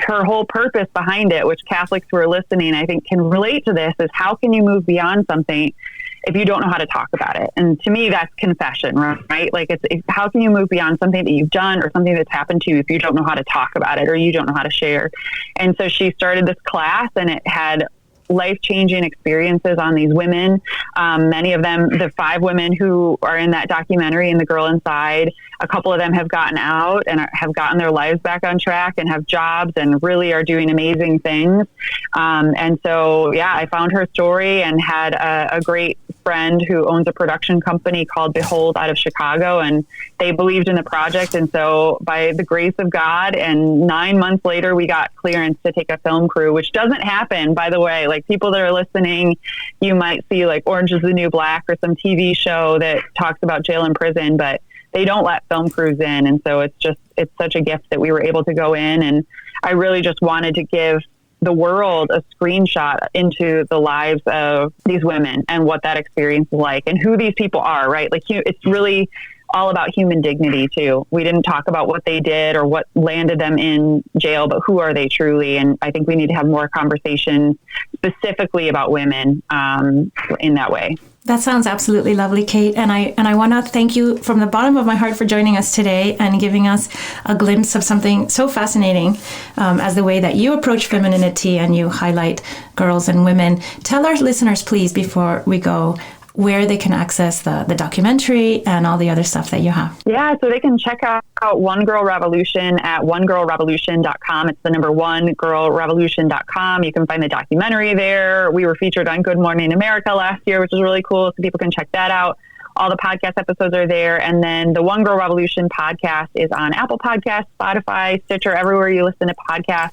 her whole purpose behind it, which Catholics who are listening, I think, can relate to this, is how can you move beyond something if you don't know how to talk about it? And to me, that's confession, right? Like, it's how can you move beyond something that you've done or something that's happened to you if you don't know how to talk about it or you don't know how to share? And so she started this class, and it had life-changing experiences on these women. Many of them, the 5 women who are in that documentary, In the Girl Inside, a couple of them have gotten out and have gotten their lives back on track and have jobs and really are doing amazing things. And so, yeah, I found her story and had a great friend who owns a production company called Behold out of Chicago, and they believed in the project. And so by the grace of God, and 9 months later, we got clearance to take a film crew, which doesn't happen, by the way. Like, people that are listening, you might see like Orange is the New Black or some TV show that talks about jail and prison, but they don't let film crews in. And so it's such a gift that we were able to go in. And I really just wanted to give the world a screenshot into the lives of these women and what that experience is like and who these people are, right? Like, it's really all about human dignity too. We didn't talk about what they did or what landed them in jail, but who are they truly? And I think we need to have more conversations specifically about women in that way. That sounds absolutely lovely, Kate. And I want to thank you from the bottom of my heart for joining us today and giving us a glimpse of something so fascinating as the way that you approach femininity and you highlight girls and women. Tell our listeners, please, before we go, where they can access the documentary and all the other stuff that you have. Yeah, so they can check out One Girl Revolution at onegirlrevolution.com. It's the number onegirlrevolution.com. You can find the documentary there. We were featured on Good Morning America last year, which is really cool, so people can check that out. All the podcast episodes are there. And then the One Girl Revolution podcast is on Apple Podcasts, Spotify, Stitcher, everywhere you listen to podcasts.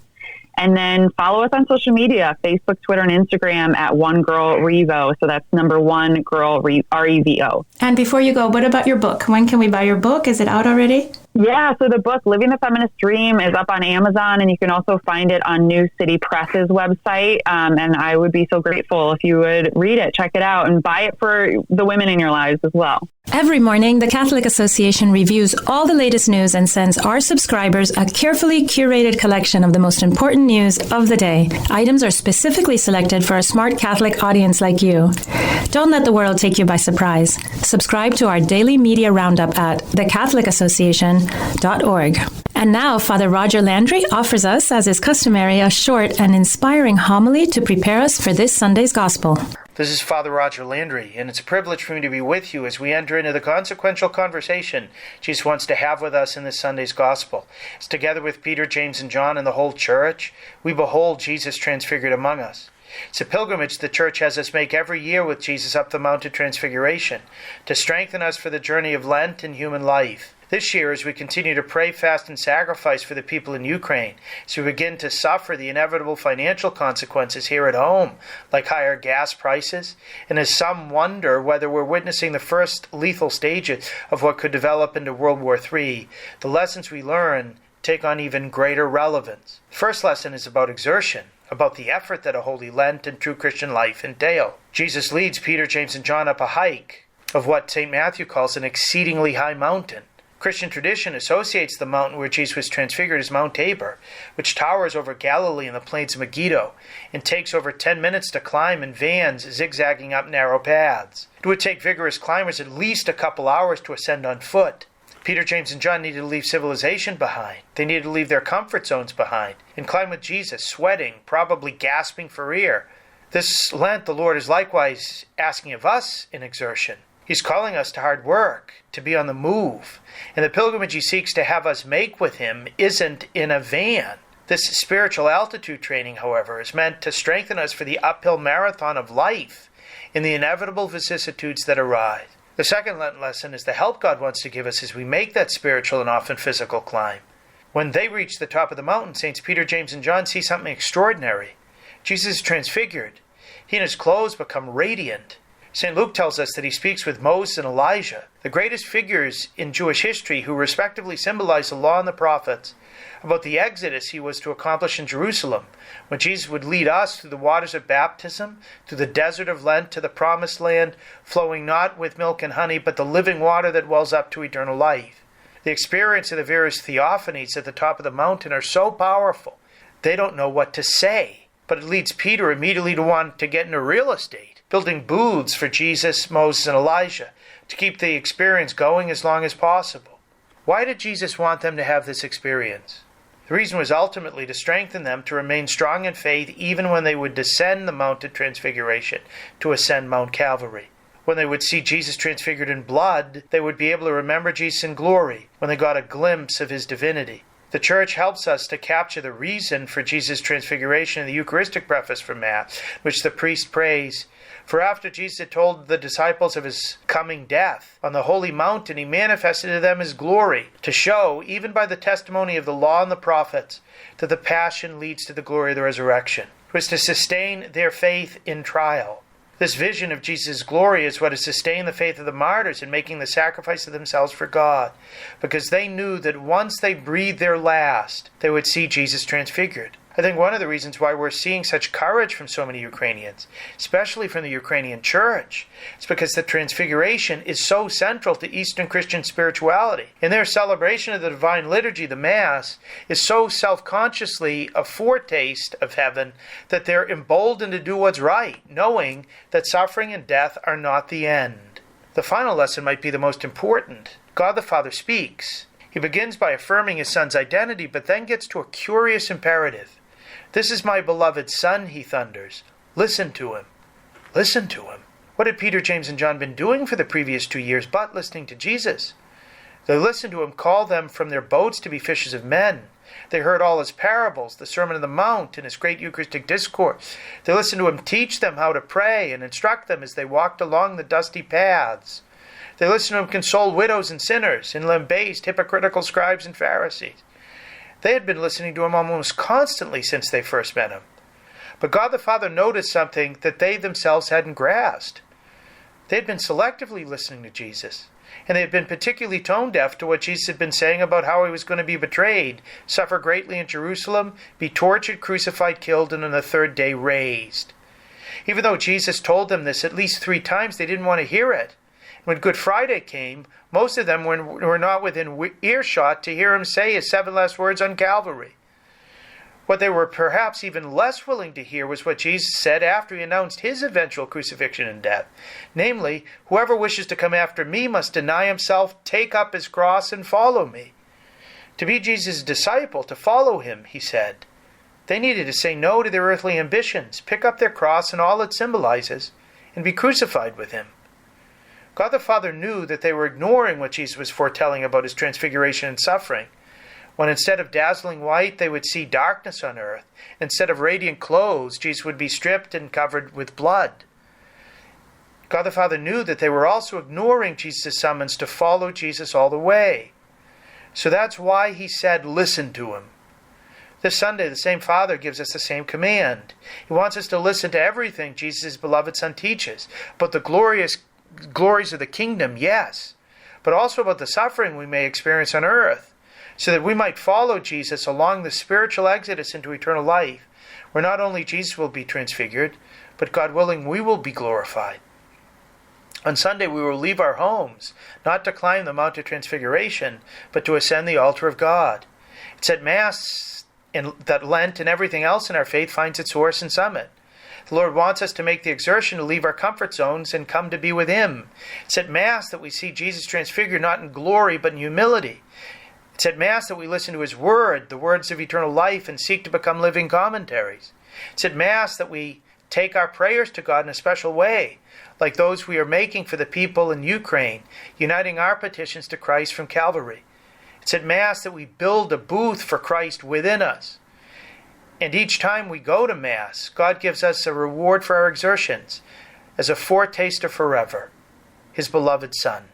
And then follow us on social media, Facebook, Twitter, and Instagram at One Girl Revo. So that's number One Girl Revo. And before you go, what about your book? When can we buy your book? Is it out already? Yeah, so the book, Living the Feminist Dream, is up on Amazon, and you can also find it on New City Press's website. And I would be so grateful if you would read it, check it out, and buy it for the women in your lives as well. Every morning, the Catholic Association reviews all the latest news and sends our subscribers a carefully curated collection of the most important news of the day. Items are specifically selected for a smart Catholic audience like you. Don't let the world take you by surprise. Subscribe to our daily media roundup at thecatholicAssociation.org. And now, Father Roger Landry offers us, as is customary, a short and inspiring homily to prepare us for this Sunday's Gospel. This is Father Roger Landry, and it's a privilege for me to be with you as we enter into the consequential conversation Jesus wants to have with us in this Sunday's Gospel. As together with Peter, James, and John and the whole Church, we behold Jesus transfigured among us. It's a pilgrimage the Church has us make every year with Jesus up the Mount of Transfiguration to strengthen us for the journey of Lent and human life. This year, as we continue to pray, fast, and sacrifice for the people in Ukraine, as we begin to suffer the inevitable financial consequences here at home, like higher gas prices, and as some wonder whether we're witnessing the first lethal stages of what could develop into World War III, the lessons we learn take on even greater relevance. The first lesson is about exertion, about the effort that a holy Lent and true Christian life entail. Jesus leads Peter, James, and John up a hike of what St. Matthew calls an exceedingly high mountain. Christian tradition associates the mountain where Jesus was transfigured as Mount Tabor, which towers over Galilee and the plains of Megiddo, and takes over 10 minutes to climb in vans zigzagging up narrow paths. It would take vigorous climbers at least a couple hours to ascend on foot. Peter, James, and John needed to leave civilization behind. They needed to leave their comfort zones behind and climb with Jesus, sweating, probably gasping for air. This Lent, the Lord is likewise asking of us an exertion. He's calling us to hard work, to be on the move. And the pilgrimage he seeks to have us make with him isn't in a van. This spiritual altitude training, however, is meant to strengthen us for the uphill marathon of life in the inevitable vicissitudes that arise. The second Lenten lesson is the help God wants to give us as we make that spiritual and often physical climb. When they reach the top of the mountain, Saints Peter, James, and John see something extraordinary. Jesus is transfigured. He and his clothes become radiant. St. Luke tells us that he speaks with Moses and Elijah, the greatest figures in Jewish history who respectively symbolize the law and the prophets, about the exodus he was to accomplish in Jerusalem, when Jesus would lead us through the waters of baptism, through the desert of Lent to the promised land, flowing not with milk and honey, but the living water that wells up to eternal life. The experience of the various theophanies at the top of the mountain are so powerful They don't know what to say. But it leads Peter immediately to want to get into real estate, building booths for Jesus, Moses, and Elijah to keep the experience going as long as possible. Why did Jesus want them to have this experience? The reason was ultimately to strengthen them to remain strong in faith even when they would descend the Mount of Transfiguration to ascend Mount Calvary. When they would see Jesus transfigured in blood, they would be able to remember Jesus in glory when they got a glimpse of his divinity. The Church helps us to capture the reason for Jesus' transfiguration in the Eucharistic preface for Mass, which the priest prays. For after Jesus had told the disciples of his coming death on the holy mountain, he manifested to them his glory, to show, even by the testimony of the law and the prophets, that the passion leads to the glory of the resurrection. It was to sustain their faith in trial. This vision of Jesus' glory is what has sustained the faith of the martyrs in making the sacrifice of themselves for God, because they knew that once they breathed their last, they would see Jesus transfigured. I think one of the reasons why we're seeing such courage from so many Ukrainians, especially from the Ukrainian church, is because the Transfiguration is so central to Eastern Christian spirituality. And their celebration of the Divine Liturgy, the Mass, is so self-consciously a foretaste of heaven that they're emboldened to do what's right, knowing that suffering and death are not the end. The final lesson might be the most important. God the Father speaks. He begins by affirming his Son's identity, but then gets to a curious imperative. "This is my beloved Son," he thunders. "Listen to him. Listen to him." What had Peter, James, and John been doing for the previous 2 years but listening to Jesus? They listened to him call them from their boats to be fishers of men. They heard all his parables, the Sermon on the Mount, and his great Eucharistic discourse. They listened to him teach them how to pray and instruct them as they walked along the dusty paths. They listened to him console widows and sinners and lambaste hypocritical scribes and Pharisees. They had been listening to him almost constantly since they first met him. But God the Father noticed something that they themselves hadn't grasped. They had been selectively listening to Jesus, and they had been particularly tone deaf to what Jesus had been saying about how he was going to be betrayed, suffer greatly in Jerusalem, be tortured, crucified, killed, and on the third day raised. Even though Jesus told them this at least 3 times, they didn't want to hear it. When Good Friday came, most of them were not within earshot to hear him say his 7 last words on Calvary. What they were perhaps even less willing to hear was what Jesus said after he announced his eventual crucifixion and death. Namely, "Whoever wishes to come after me must deny himself, take up his cross, and follow me." To be Jesus' disciple, to follow him, he said, they needed to say no to their earthly ambitions, pick up their cross and all it symbolizes, and be crucified with him. God the Father knew that they were ignoring what Jesus was foretelling about his transfiguration and suffering, when instead of dazzling white, they would see darkness on earth. Instead of radiant clothes, Jesus would be stripped and covered with blood. God the Father knew that they were also ignoring Jesus' summons to follow Jesus all the way. So that's why he said, "Listen to him." This Sunday, the same Father gives us the same command. He wants us to listen to everything Jesus' beloved Son teaches, but the glories of the kingdom, yes, but also about the suffering we may experience on earth, so that we might follow Jesus along the spiritual exodus into eternal life, where not only Jesus will be transfigured, but God willing, we will be glorified. On Sunday, we will leave our homes, not to climb the Mount of Transfiguration, but to ascend the altar of God. It's at Mass that Lent and everything else in our faith finds its source and summit. The Lord wants us to make the exertion to leave our comfort zones and come to be with him. It's at Mass that we see Jesus transfigured not in glory but in humility. It's at Mass that we listen to his word, the words of eternal life, and seek to become living commentaries. It's at Mass that we take our prayers to God in a special way, like those we are making for the people in Ukraine, uniting our petitions to Christ from Calvary. It's at Mass that we build a booth for Christ within us. And each time we go to Mass, God gives us a reward for our exertions as a foretaste of forever, his beloved Son.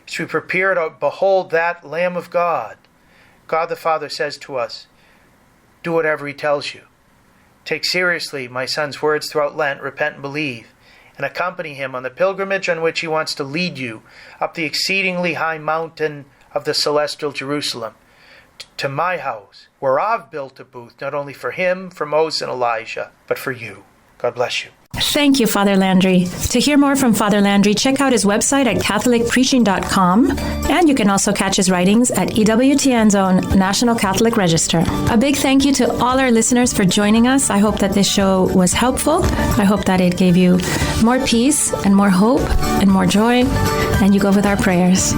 As we prepare to behold that Lamb of God, God the Father says to us, do whatever he tells you. Take seriously my Son's words throughout Lent, repent and believe, and accompany him on the pilgrimage on which he wants to lead you up the exceedingly high mountain of the celestial Jerusalem, to my house, where I've built a booth not only for him, for Moses and Elijah, but for you. God bless you. Thank you, Father Landry. To hear more from Father Landry, check out his website at catholicpreaching.com, and you can also catch his writings at EWTN's own National Catholic Register. A big thank you to all our listeners for joining us. I hope that this show was helpful. I hope that it gave you more peace and more hope and more joy, and you go with our prayers.